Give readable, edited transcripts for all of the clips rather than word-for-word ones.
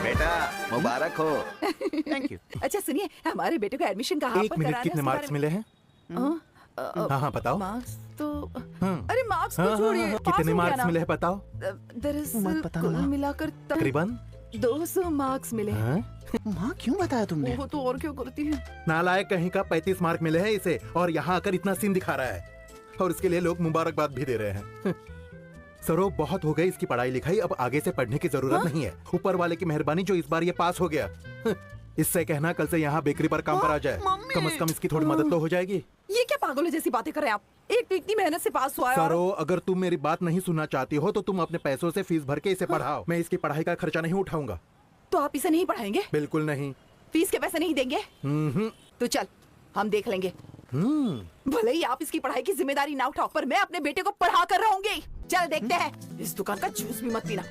बेटा मुबारक हो। Thank you. अच्छा सुनिए, हमारे बेटे को एडमिशन कहाँ एक पर मिनट, कराना है, कितने उसके मार्क्स बारे में- मिले हैं? हाँ बताओ। मार्क्स तो हाँ। अरे मार्क्स को छोड़िए, पास कितने हो गया मार्क्स ना। मिले हैं बताओ? दरअसल पता कुल ना। मिलाकर तकरीबन 200 मार्क्स मिले। हाँ? माँ क्यों बताया तुमने? वो तो और क्यों करती है। नालायक कहीं का 35 मार्क मिले हैं इसे, और यहाँ आकर इतना सीन दिखा रहा है, और इसके लिए लोग मुबारकबाद भी दे रहे हैं। सरो बहुत हो गई इसकी पढ़ाई लिखाई, अब आगे से पढ़ने की जरूरत नहीं है। ऊपर वाले की मेहरबानी जो इस बार ये पास हो गया। इससे कहना कल से यहाँ बेकरी पर काम पर आ जाए, कम से कम इसकी थोड़ी मदद तो हो जाएगी। ये क्या पागलों जैसी बातें कर रहे हैं आप? एक तो इतनी मेहनत से पास हुआ है और- सरो अगर तुम मेरी बात नहीं सुनना चाहती हो तो तुम अपने पैसों से फीस भर के इसे पढ़ाओ। मैं इसकी पढ़ाई का खर्चा नहीं उठाऊंगा। तो आप इसे नहीं पढ़ाएंगे? बिल्कुल नहीं। फीस के पैसे नहीं देंगे? तो चल हम देख लेंगे। भले ही आप इसकी पढ़ाई की जिम्मेदारी ना उठाओ, पर मैं अपने बेटे को पढ़ा कर रहूंगी। चल देखते हैं। इस दुकान का जूस भी मत पीना।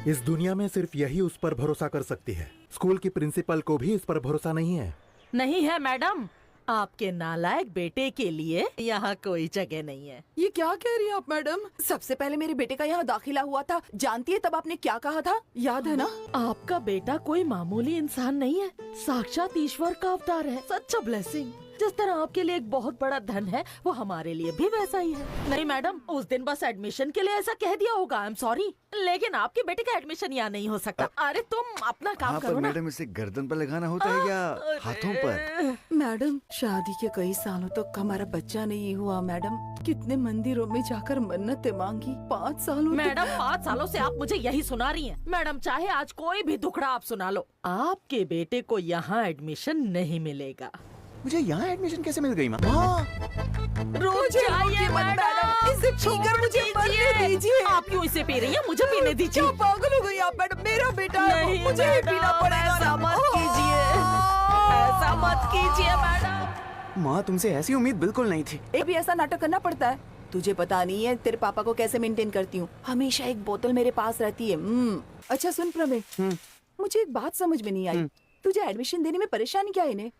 इस दुनिया में सिर्फ यही उस पर भरोसा कर सकती है। स्कूल की प्रिंसिपल को भी इस पर भरोसा नहीं है। नहीं है मैडम, आपके नालायक बेटे के लिए यहाँ कोई जगह नहीं है। ये क्या कह रही हैं आप मैडम? सबसे पहले मेरे बेटे का यहाँ दाखिला हुआ था, जानती है तब आपने क्या कहा था? याद है ना? आपका बेटा कोई मामूली इंसान नहीं है, साक्षात ईश्वर का अवतार है। सच अ ब्लेसिंग। जिस तरह आपके लिए एक बहुत बड़ा धन है, वो हमारे लिए भी वैसा ही है। नहीं मैडम, उस दिन बस एडमिशन के लिए ऐसा कह दिया होगा, आई एम सॉरी, लेकिन आपके बेटे का एडमिशन यहाँ नहीं हो सकता। अरे तुम अपना काम हाँ, पर करो ना। मैडम इसे गर्दन पर लगाना होता है या हाथों पर? मैडम शादी के कई सालों तक हमारा बच्चा नहीं हुआ मैडम। कितने मंदिरों में जाकर मन्नतें मांगी, 5 सालों तक- मैडम 5 सालों से आप मुझे यही सुना रही हैं। मैडम चाहे आज कोई भी दुखड़ा आप सुना लो, आपके बेटे को यहाँ एडमिशन नहीं मिलेगा। मुझे यहाँ एडमिशन कैसे मिल गई माँ? रुक मुझे जाइए रोकिए मत मैडम, मैडम, इसे पीकर मुझे मरने दीजिए। आप क्यों इसे पी रही हैं? मुझे पीने दीजिए। क्या पागल हो गई आप मैडम? मेरा बेटा है, नहीं मुझे ही मैडम, पीना पड़ेगा ऐसा ना। मत कीजिए, ऐसा मत कीजिए मैडम। माँ तुमसे ऐसी उम्मीद बिल्कुल नहीं थी। एक भी ऐसा नाटक करना पड़ता है। तुझे पता नहीं है तेरे पापा को कैसे मेंटेन करती हूँ। हमेशा एक बोतल मेरे पास रहती है। अच्छा सुन प्रवीण, मुझे एक बात समझ में नहीं आई। तुझे एडमिशन देने में परेशानी क्या है इन्हें?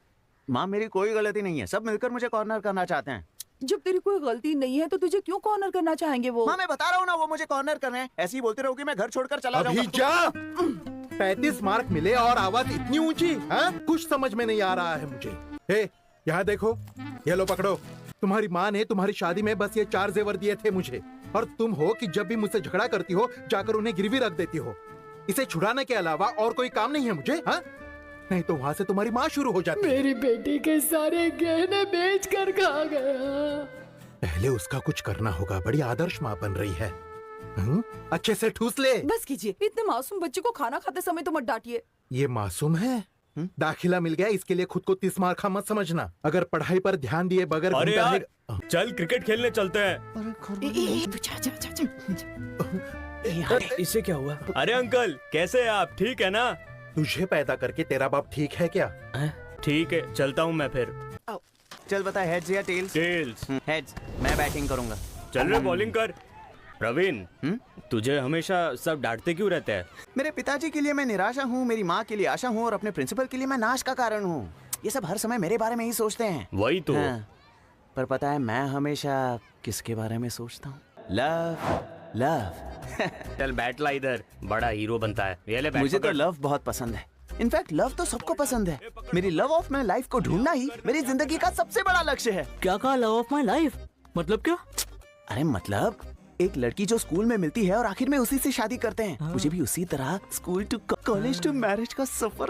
माँ मेरी कोई गलती नहीं है, सब मिलकर मुझे कॉर्नर करना चाहते हैं। जब तेरी कोई गलती नहीं है तो तुझे क्यों कॉर्नर करना चाहेंगे वो? माँ मैं बता रहा हूँ ना, वो मुझे कॉर्नर कर रहे हैं। ऐसे ही बोलते रहोगी मैं घर छोड़कर चला अभी जाऊंगा। जा। 35 मार्क मिले और आवाज इतनी ऊंची, हाँ? कुछ समझ में नहीं आ रहा है मुझे। हे, यहाँ देखो, ये लो पकड़ो। तुम्हारी माँ ने तुम्हारी शादी में बस ये 4 जेवर दिए थे मुझे, और तुम हो कि जब भी मुझसे झगड़ा करती हो जाकर उन्हें गिरवी रख देती हो। इसे छुड़ाने के अलावा और कोई काम नहीं है मुझे, हाँ? नहीं तो वहाँ से तुम्हारी माँ शुरू हो जाती है। मेरी बेटी के सारे गहने बेच कर खा गया। पहले उसका कुछ करना होगा, बड़ी आदर्श माँ बन रही है। अच्छे से ठूस ले। बस कीजिए, इतने मासूम बच्चे को खाना खाते समय तो मत डांटिए। ये मासूम है। दाखिला मिल गया, इसके लिए खुद को 30 मार्क मत समझना। अगर पढ़ाई पर ध्यान दिए बगैर अरे घूमता यार, रहे- चल क्रिकेट खेलने चलते हैं। इससे क्या हुआ? अरे अंकल, कैसे हैं आप? ठीक है ना? तुझे पैदा करके तेरा बाप ठीक है क्या? ठीक है, चलता हूँ मैं फिर। चल बता, हेड्स या टेल्स? टेल्स। हेड्स। मैं बैटिंग करूंगा। चल रे, बॉलिंग कर। प्रवीण, तुझे हमेशा सब डांटते क्यों रहते हैं? मेरे पिताजी के लिए मैं निराशा हूँ, मेरी माँ के लिए आशा हूँ, और अपने प्रिंसिपल के लिए मैं नाश का कारण हूँ। ये सब हर समय मेरे बारे में ही सोचते हैं। वही तो। हाँ, पर पता है मैं हमेशा किसके बारे में सोचता हूँ? Love, love. चल बैट ला इधर, बड़ा हीरो बनता है। ये ले बैट मुझे तो पकड़। लव बहुत पसंद है। इनफैक्ट लव तो सबको पसंद है। मेरी लव ऑफ माई लाइफ को ढूंढना ही मेरी जिंदगी का सबसे बड़ा लक्ष्य है। क्या कहा लव ऑफ माई लाइफ? मतलब क्या? अरे मतलब एक लड़की जो स्कूल में मिलती है और आखिर में उसी से शादी करते हैं। मुझे भी उसी तरह school to college to marriage का सफर